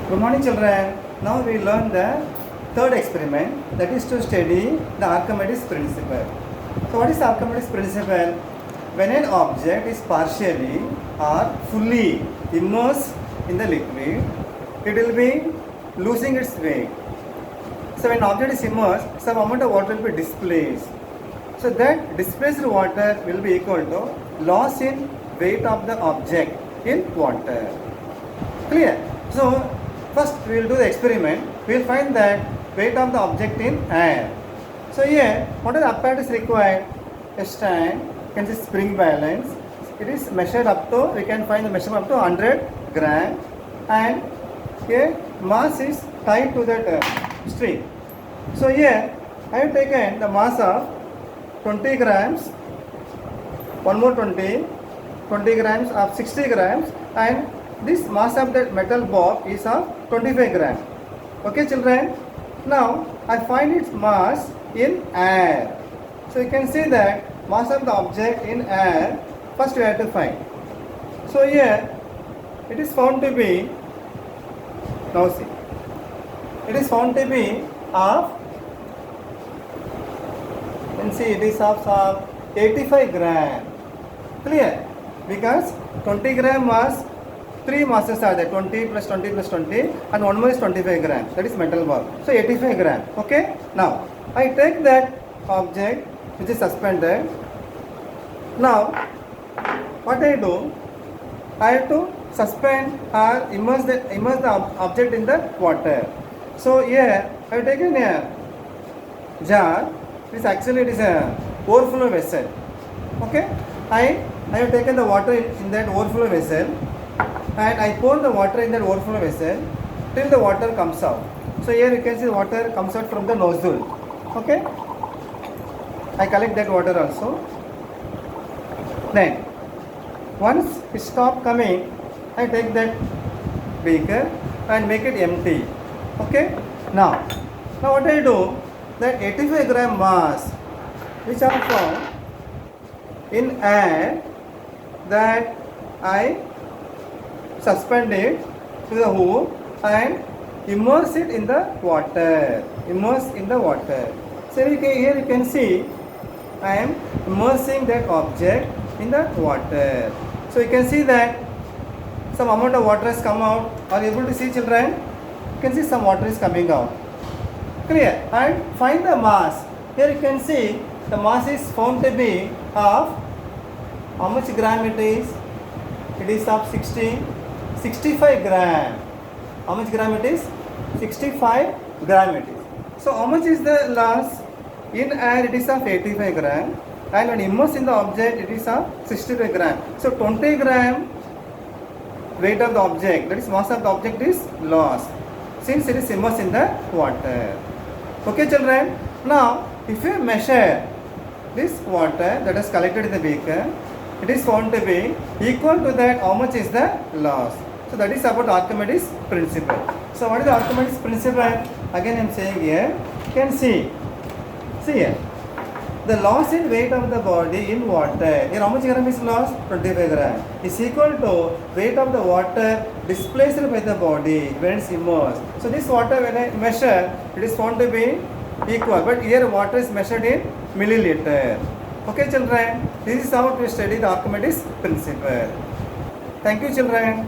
Good morning, children. Now we learn the third experiment, that is to study the Archimedes principle. So what is the Archimedes principle? When an object is partially or fully immersed in the liquid, it will be losing its weight. So when object is immersed, some amount of water will be displaced. So that displaced water will be equal to loss in weight of the object in water. Clear? So first we will do the experiment. We will find that weight of the object in air. So here, what are the apparatus required? A stand, you can see spring balance. It is measured up to, we can find the measurement up to 100 gram, and here mass is tied to that string. So here I have taken the mass of 20 grams, one more 20 grams of 60 grams, and this mass of that metal bob is of 25 grams. Okay, children? Now I find its mass in air. So you can see that mass of the object in air, first we have to find. So here it is found to be, now see, it is found to be of, you can see it is of 85 gram. Clear? Because 20 gram mass, 3 masses are there, 20 plus 20 plus 20, and one more is 25 grams, that is metal ball. So 85 grams. Okay? Now I take that object which is suspended. Now what I do, I have to suspend or immerse the object in the water. So here I have taken a jar. It is a overflow vessel. Okay? I have taken the water in that overflow vessel, and I pour the water in that overflow vessel till the water comes out. So here you can see the water comes out from the nozzle. Okay? I collect that water also. Then once it stops coming, I take that beaker and make it empty. Okay? Now what I do, that 85 gram mass which are found in air, that I suspend it to the hoop and immerse it in the water. Immerse in the water. So here you can see I am immersing that object in the water. So you can see that some amount of water has come out. Are you able to see, children? You can see some water is coming out. Clear? And find the mass. Here you can see the mass is found to be of, how much gram it is? It is of 65 gram. How much gram it is? 65 gram it is. So how much is the loss? In air it is of 85 gram, and when immersed in the object it is of 65 gram. So 20 gram weight of the object, that is mass of the object, is lost since it is immersed in the water. Okay, children? Now if you measure this water that is collected in the beaker, it is found to be equal to that how much is the loss. So that is about Archimedes principle. So what is the Archimedes principle? Again I am saying here, you can see here, the loss in weight of the body in water, here how much gram is lost? 25 gram, is equal to weight of the water displaced by the body when it's immersed. So this water, when I measure, it is found to be equal, but here water is measured in milliliter. Okay, children? This is how to study the Archimedes principle. Thank you, children.